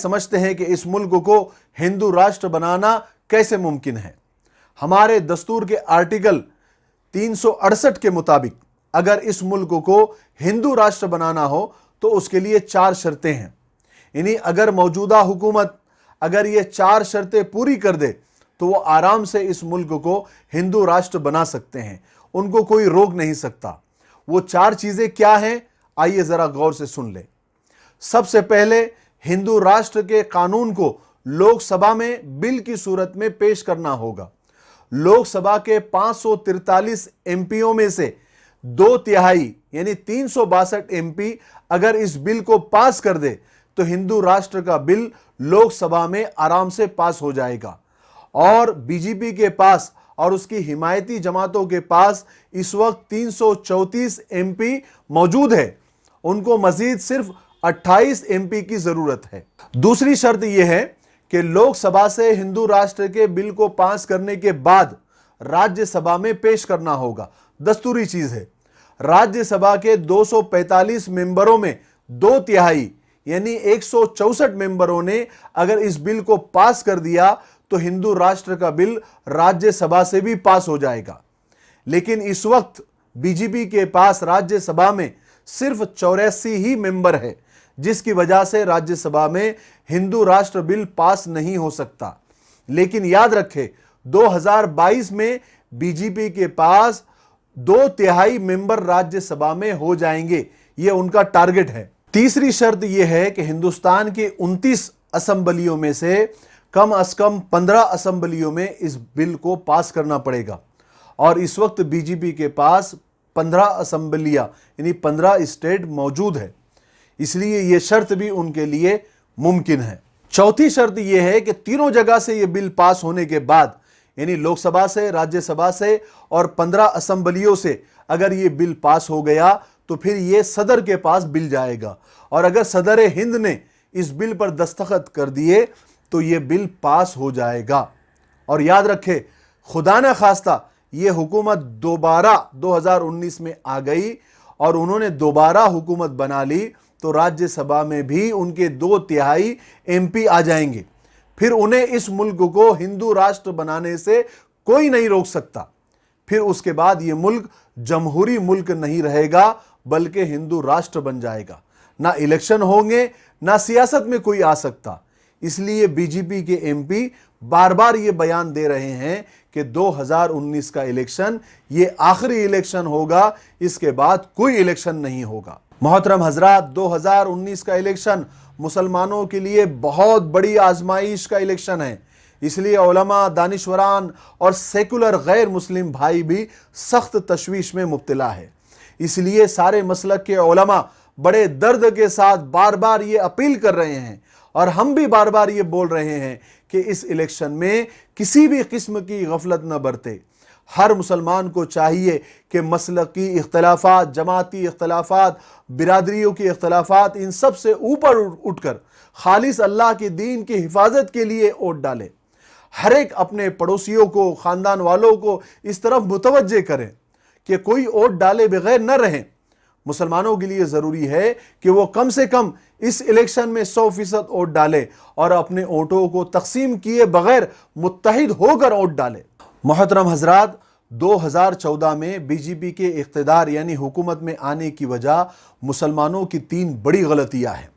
समझते हैं कि इस मुल्क को हिंदू राष्ट्र बनाना कैसे मुमकिन है। हमारे दस्तूर के आर्टिकल 368 के मुताबिक अगर इस मुल्क को हिंदू राष्ट्र बनाना हो तो उसके लिए 4 शर्तें हैं। यानी अगर मौजूदा हुकूमत अगर ये 4 शर्तें पूरी कर दे तो वो आराम से इस मुल्क को हिंदू राष्ट्र बना सकते हैं, उनको कोई रोक नहीं सकता। वो 4 चीज़ें क्या हैं, आइए ज़रा गौर से सुन ले। सबसे पहले, हिंदू राष्ट्र के कानून को लोकसभा में बिल की सूरत में पेश करना होगा। लोकसभा के 543 एमपीओं में से 2/3 यानी 362 एमपी अगर इस बिल को पास कर दे तो हिंदू राष्ट्र का बिल लोकसभा में आराम से पास हो जाएगा। और बीजेपी के पास और उसकी हिमायती जमातों के पास इस वक्त 334 एमपी मौजूद है, उनको मजीद सिर्फ 28 एमपी की जरूरत है। दूसरी शर्त यह है कि लोकसभा से हिंदू राष्ट्र के बिल को पास करने के बाद राज्यसभा में पेश करना होगा। दस्तूरी चीज है। राज्यसभा के 245 मेंबरों में 2/3 यानी 164 मेंबरों ने अगर इस बिल को पास कर दिया तो हिंदू राष्ट्र का बिल राज्यसभा से भी पास हो जाएगा। लेकिन इस वक्त बीजेपी के पास राज्यसभा में सिर्फ 84 ही मेंबर है, जिसकी वजह से राज्यसभा में हिंदू राष्ट्र बिल पास नहीं हो सकता। लेकिन याद रखें, 2022 में बीजेपी के पास 2/3 मेंबर राज्यसभा में हो जाएंगे, यह उनका टारगेट है। तीसरी शर्त यह है कि हिंदुस्तान के 29 असेंबलियों में से कम 15 असेंबलियों में इस बिल को पास करना पड़ेगा। और इस वक्त बीजेपी के पास 15 असेंबलियां यानी 15 स्टेट मौजूद है, इसलिए यह शर्त भी उनके लिए मुमकिन है। चौथी शर्त यह है कि तीनों जगह से यह बिल पास होने के बाद यानी लोकसभा से, राज्यसभा से और 15 असेंबलियों से अगर यह बिल पास हो गया तो फिर यह सदर के पास बिल जाएगा। और अगर सदर हिंद ने इस बिल पर दस्तखत कर दिए तो यह बिल पास हो जाएगा। और याद रखें, खुदा न खास्ता यह हुकूमत दोबारा 2019 में आ गई और उन्होंने दोबारा हुकूमत बना ली तो राज्यसभा में भी उनके 2/3 एमपी आ जाएंगे। फिर उन्हें इस मुल्क को हिंदू राष्ट्र बनाने से कोई नहीं रोक सकता। फिर उसके बाद यह मुल्क जमहूरी मुल्क नहीं रहेगा बल्कि हिंदू राष्ट्र बन जाएगा। ना इलेक्शन होंगे, ना सियासत में कोई आ सकता। इसलिए बीजेपी के एमपी बार बार ये बयान दे रहे हैं कि 2019 का इलेक्शन ये आखिरी इलेक्शन होगा, इसके बाद कोई इलेक्शन नहीं होगा। मोहतरम हजरात, 2019 का इलेक्शन मुसलमानों के लिए बहुत बड़ी आजमाइश का इलेक्शन है। इसलिए उलमा, दानिशवरान और सेकुलर गैर मुस्लिम भाई भी सख्त तशवीश में मुब्तला है। इसलिए सारे मसलक के उलमा बड़े दर्द के साथ बार बार ये अपील कर रहे हैं और हम भी बार बार ये बोल रहे हैं कि इस इलेक्शन में किसी भी किस्म की गफलत न बरते। हर मुसलमान को चाहिए कि मसलकी इख्तलाफात, जमाती इख्तलाफात, बिरादरियों की इख्तलाफात, इन सब से ऊपर उठकर खालिस अल्लाह के दीन की हिफाजत के लिए वोट डाले। हर एक अपने पड़ोसियों को, ख़ानदान वालों को इस तरफ मुतवज्जे करें कि कोई वोट डाले बगैर न रहें। मुसलमानों के लिए ज़रूरी है कि वो कम से कम इस इलेक्शन में 100% वोट डाले और अपने वोटों को तकसीम किए बगैर मुत्तहिद होकर वोट डाले। मोहतरम हजरात, 2014 में बीजेपी के इख्तिदार यानी हुकूमत में आने की वजह मुसलमानों की 3 बड़ी गलतियां हैं।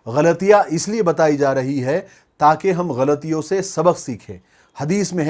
गलतियां इसलिए बताई जा रही है ताकि हम गलतियों से सबक सीखें। हदीस में है